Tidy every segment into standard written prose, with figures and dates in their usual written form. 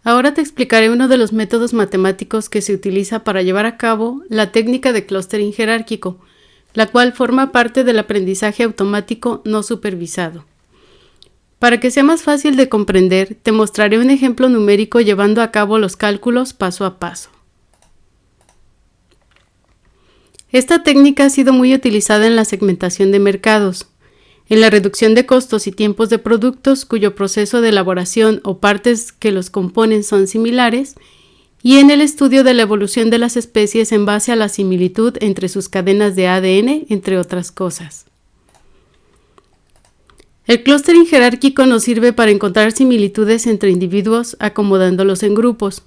Ahora te explicaré uno de los métodos matemáticos que se utiliza para llevar a cabo la técnica de clustering jerárquico, la cual forma parte del aprendizaje automático no supervisado. Para que sea más fácil de comprender, te mostraré un ejemplo numérico llevando a cabo los cálculos paso a paso. Esta técnica ha sido muy utilizada en la segmentación de mercados, en la reducción de costos y tiempos de productos cuyo proceso de elaboración o partes que los componen son similares, y en el estudio de la evolución de las especies en base a la similitud entre sus cadenas de ADN, entre otras cosas. El clustering jerárquico nos sirve para encontrar similitudes entre individuos acomodándolos en grupos,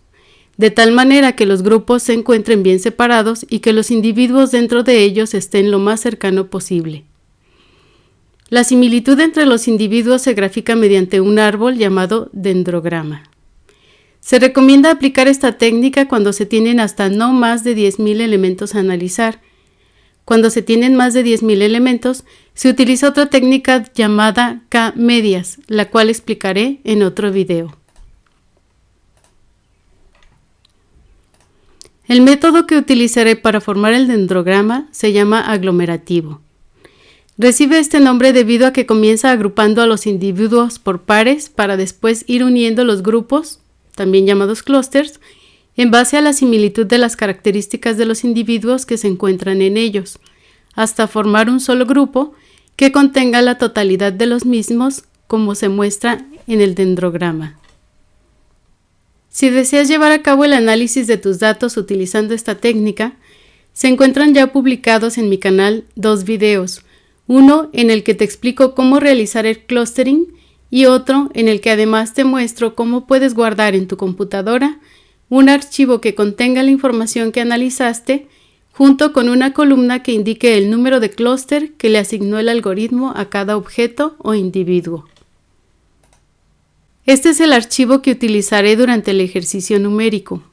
de tal manera que los grupos se encuentren bien separados y que los individuos dentro de ellos estén lo más cercano posible. La similitud entre los individuos se grafica mediante un árbol llamado dendrograma. Se recomienda aplicar esta técnica cuando se tienen hasta no más de 10.000 elementos a analizar. Cuando se tienen más de 10.000 elementos, se utiliza otra técnica llamada K-medias, la cual explicaré en otro video. El método que utilizaré para formar el dendrograma se llama aglomerativo. Recibe este nombre debido a que comienza agrupando a los individuos por pares para después ir uniendo los grupos, también llamados clústeres, en base a la similitud de las características de los individuos que se encuentran en ellos, hasta formar un solo grupo que contenga la totalidad de los mismos, como se muestra en el dendrograma. Si deseas llevar a cabo el análisis de tus datos utilizando esta técnica, se encuentran ya publicados en mi canal 2 videos, uno en el que te explico cómo realizar el clustering y otro en el que además te muestro cómo puedes guardar en tu computadora un archivo que contenga la información que analizaste junto con una columna que indique el número de clúster que le asignó el algoritmo a cada objeto o individuo. Este es el archivo que utilizaré durante el ejercicio numérico.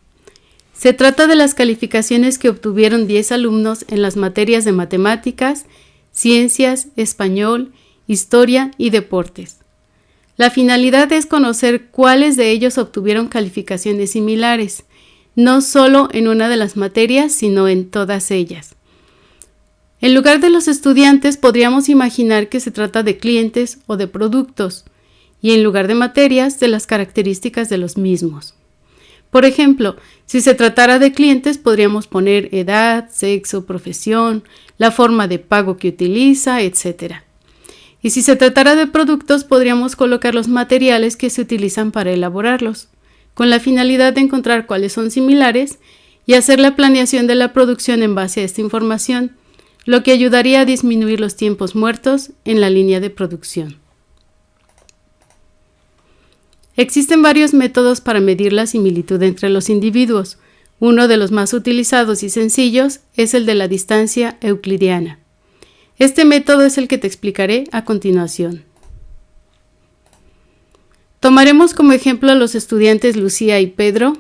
Se trata de las calificaciones que obtuvieron 10 alumnos en las materias de matemáticas, ciencias, español, historia y deportes. La finalidad es conocer cuáles de ellos obtuvieron calificaciones similares, no solo en una de las materias, sino en todas ellas. En lugar de los estudiantes, podríamos imaginar que se trata de clientes o de productos, y en lugar de materias, de las características de los mismos. Por ejemplo, si se tratara de clientes, podríamos poner edad, sexo, profesión, la forma de pago que utiliza, etc. Y si se tratara de productos, podríamos colocar los materiales que se utilizan para elaborarlos, con la finalidad de encontrar cuáles son similares y hacer la planeación de la producción en base a esta información, lo que ayudaría a disminuir los tiempos muertos en la línea de producción. Existen varios métodos para medir la similitud entre los individuos. Uno de los más utilizados y sencillos es el de la distancia euclidiana. Este método es el que te explicaré a continuación. Tomaremos como ejemplo a los estudiantes Lucía y Pedro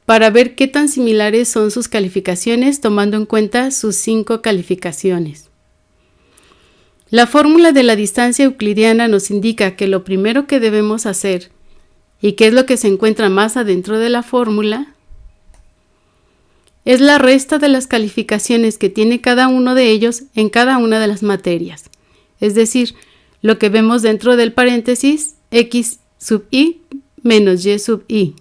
para ver qué tan similares son sus calificaciones tomando en cuenta sus 5 calificaciones. La fórmula de la distancia euclidiana nos indica que lo primero que debemos hacer, y qué es lo que se encuentra más adentro de la fórmula, es la resta de las calificaciones que tiene cada uno de ellos en cada una de las materias, es decir, lo que vemos dentro del paréntesis x sub i menos y sub i.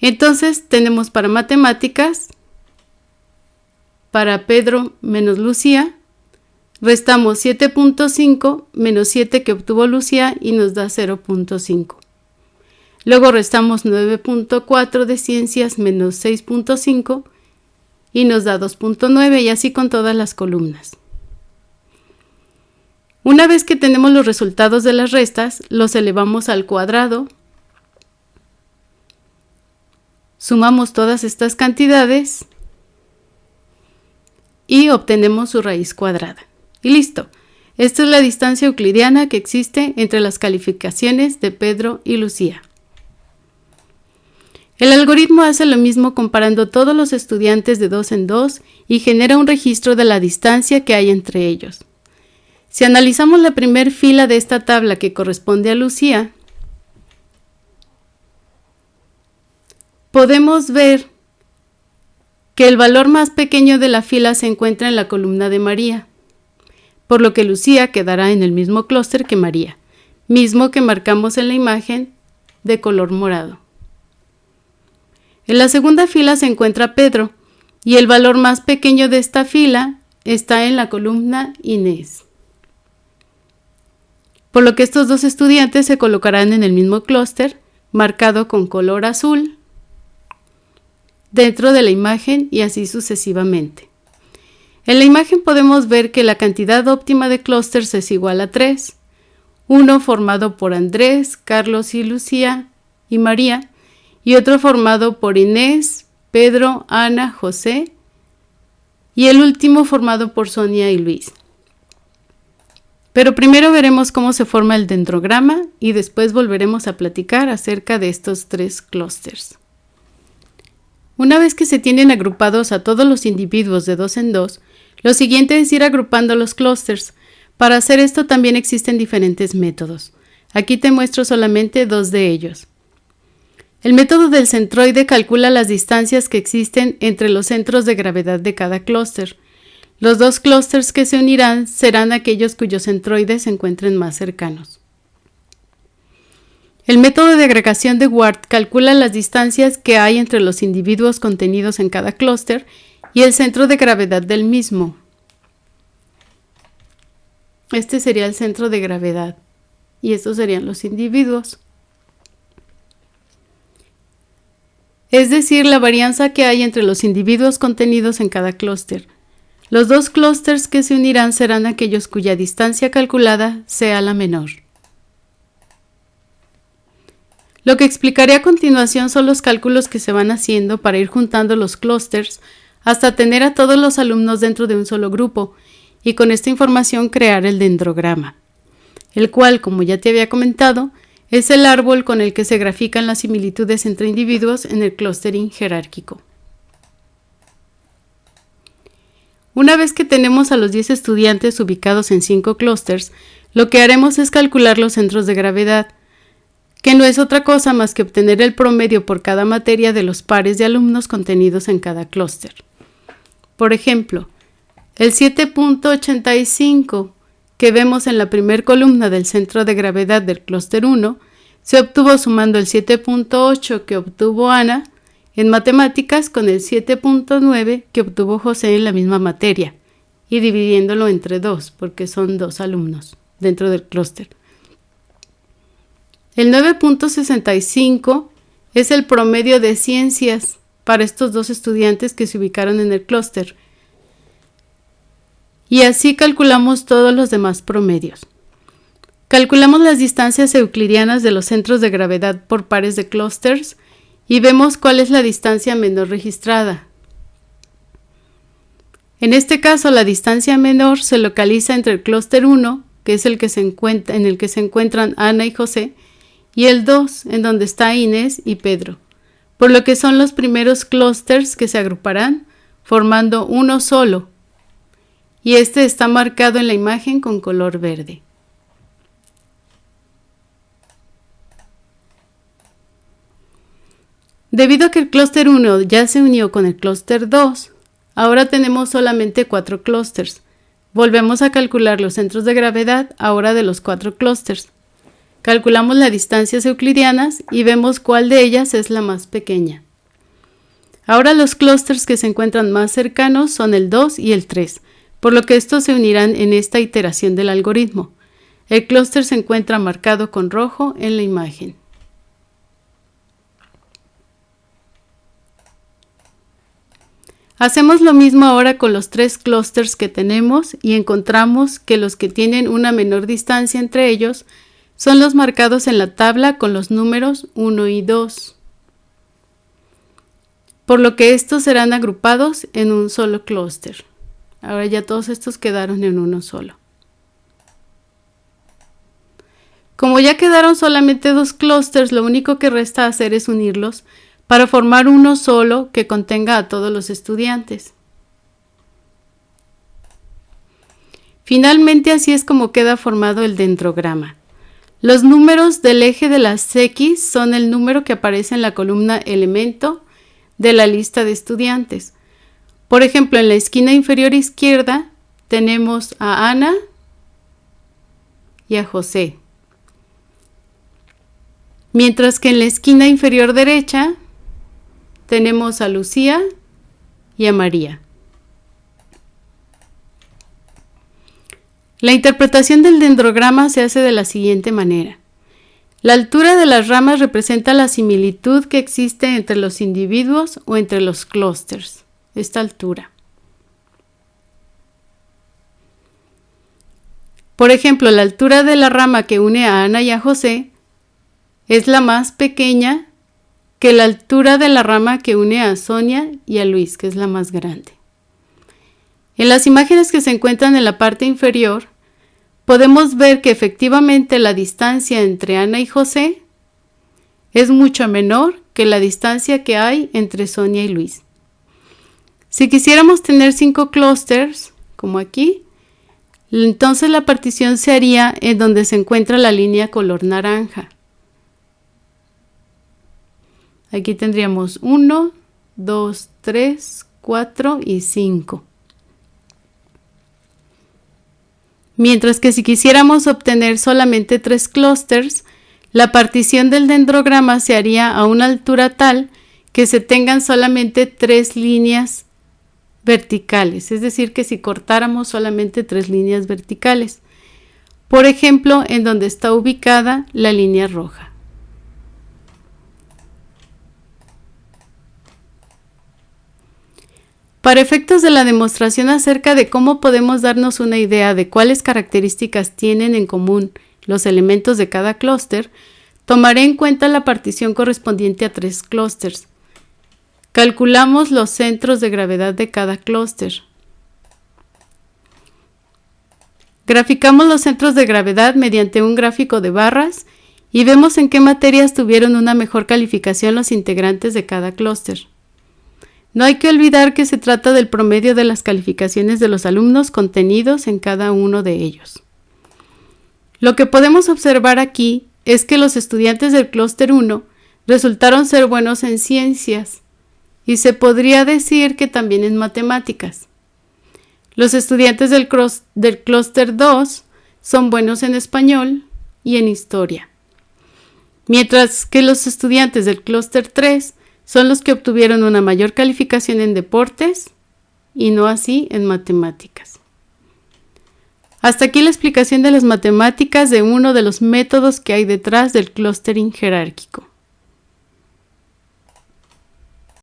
Entonces tenemos para matemáticas, para Pedro menos Lucía, restamos 7.5 menos 7 que obtuvo Lucía y nos da 0.5. Luego restamos 9.4 de ciencias menos 6.5 y nos da 2.9 y así con todas las columnas. Una vez que tenemos los resultados de las restas, los elevamos al cuadrado, sumamos todas estas cantidades y obtenemos su raíz cuadrada. Y listo. Esta es la distancia euclidiana que existe entre las calificaciones de Pedro y Lucía. El algoritmo hace lo mismo comparando todos los estudiantes de 2 en 2 y genera un registro de la distancia que hay entre ellos. Si analizamos la primera fila de esta tabla que corresponde a Lucía, podemos ver que el valor más pequeño de la fila se encuentra en la columna de María, por lo que Lucía quedará en el mismo clúster que María, mismo que marcamos en la imagen de color morado. En la segunda fila se encuentra Pedro, y el valor más pequeño de esta fila está en la columna Inés, por lo que estos dos estudiantes se colocarán en el mismo clúster, marcado con color azul, dentro de la imagen y así sucesivamente. En la imagen podemos ver que la cantidad óptima de clústeres es igual a 3, uno formado por Andrés, Carlos y Lucía y María, y otro formado por Inés, Pedro, Ana, José, y el último formado por Sonia y Luis. Pero primero veremos cómo se forma el dendrograma y después volveremos a platicar acerca de estos 3 clústeres. Una vez que se tienen agrupados a todos los individuos de 2 en 2, lo siguiente es ir agrupando los clústeres. Para hacer esto también existen diferentes métodos. Aquí te muestro solamente 2 de ellos. El método del centroide calcula las distancias que existen entre los centros de gravedad de cada clúster. Los 2 clústeres que se unirán serán aquellos cuyos centroides se encuentren más cercanos. El método de agregación de Ward calcula las distancias que hay entre los individuos contenidos en cada clúster y el centro de gravedad del mismo. Este sería el centro de gravedad y estos serían los individuos. Es decir, la varianza que hay entre los individuos contenidos en cada clúster. Los 2 clústeres que se unirán serán aquellos cuya distancia calculada sea la menor. Lo que explicaré a continuación son los cálculos que se van haciendo para ir juntando los clústeres hasta tener a todos los alumnos dentro de un solo grupo y con esta información crear el dendrograma, el cual, como ya te había comentado, es el árbol con el que se grafican las similitudes entre individuos en el clustering jerárquico. Una vez que tenemos a los 10 estudiantes ubicados en 5 clústeres, lo que haremos es calcular los centros de gravedad, que no es otra cosa más que obtener el promedio por cada materia de los pares de alumnos contenidos en cada clúster. Por ejemplo, el 7.85 que vemos en la primera columna del centro de gravedad del clúster 1 se obtuvo sumando el 7.8 que obtuvo Ana en matemáticas con el 7.9 que obtuvo José en la misma materia y dividiéndolo entre 2 porque son 2 alumnos dentro del clúster. El 9.65 es el promedio de ciencias para estos 2 estudiantes que se ubicaron en el clúster. Y así calculamos todos los demás promedios. Calculamos las distancias euclidianas de los centros de gravedad por pares de clústeres y vemos cuál es la distancia menor registrada. En este caso, la distancia menor se localiza entre el clúster 1, que es el que en el que se encuentran Ana y José, y el 2, en donde está Inés y Pedro, por lo que son los primeros clústeres que se agruparán formando uno solo, y este está marcado en la imagen con color verde. Debido a que el clúster 1 ya se unió con el clúster 2, ahora tenemos solamente 4 clústeres. Volvemos a calcular los centros de gravedad ahora de los 4 clústeres. Calculamos las distancias euclidianas y vemos cuál de ellas es la más pequeña. Ahora los clústeres que se encuentran más cercanos son el 2 y el 3, por lo que estos se unirán en esta iteración del algoritmo. El clúster se encuentra marcado con rojo en la imagen. Hacemos lo mismo ahora con los 3 clústeres que tenemos y encontramos que los que tienen una menor distancia entre ellos son los marcados en la tabla con los números 1 y 2, por lo que estos serán agrupados en un solo clúster. Ahora ya todos estos quedaron en uno solo. Como ya quedaron solamente 2 clústeres, lo único que resta hacer es unirlos para formar uno solo que contenga a todos los estudiantes. Finalmente, así es como queda formado el dendrograma. Los números del eje de las X son el número que aparece en la columna elemento de la lista de estudiantes. Por ejemplo, en la esquina inferior izquierda tenemos a Ana y a José. Mientras que en la esquina inferior derecha tenemos a Lucía y a María. La interpretación del dendrograma se hace de la siguiente manera. La altura de las ramas representa la similitud que existe entre los individuos o entre los clústeres. Esta altura. Por ejemplo, la altura de la rama que une a Ana y a José es la más pequeña que la altura de la rama que une a Sonia y a Luis, que es la más grande. En las imágenes que se encuentran en la parte inferior, podemos ver que efectivamente la distancia entre Ana y José es mucho menor que la distancia que hay entre Sonia y Luis. Si quisiéramos tener 5 clústeres, como aquí, entonces la partición se haría en donde se encuentra la línea color naranja. Aquí tendríamos 1, 2, 3, 4 y 5. Mientras que si quisiéramos obtener solamente 3 clústeres, la partición del dendrograma se haría a una altura tal que se tengan solamente 3 líneas verticales, es decir, que si cortáramos solamente 3 líneas verticales, por ejemplo, en donde está ubicada la línea roja. Para efectos de la demostración acerca de cómo podemos darnos una idea de cuáles características tienen en común los elementos de cada clúster, tomaré en cuenta la partición correspondiente a 3 clústeres. Calculamos los centros de gravedad de cada clúster. Graficamos los centros de gravedad mediante un gráfico de barras y vemos en qué materias tuvieron una mejor calificación los integrantes de cada clúster. No hay que olvidar que se trata del promedio de las calificaciones de los alumnos contenidos en cada uno de ellos. Lo que podemos observar aquí es que los estudiantes del clúster 1 resultaron ser buenos en ciencias y se podría decir que también en matemáticas. Los estudiantes del clúster 2 son buenos en español y en historia, mientras que los estudiantes del clúster 3 son los que obtuvieron una mayor calificación en deportes y no así en matemáticas. Hasta aquí la explicación de las matemáticas de uno de los métodos que hay detrás del clustering jerárquico.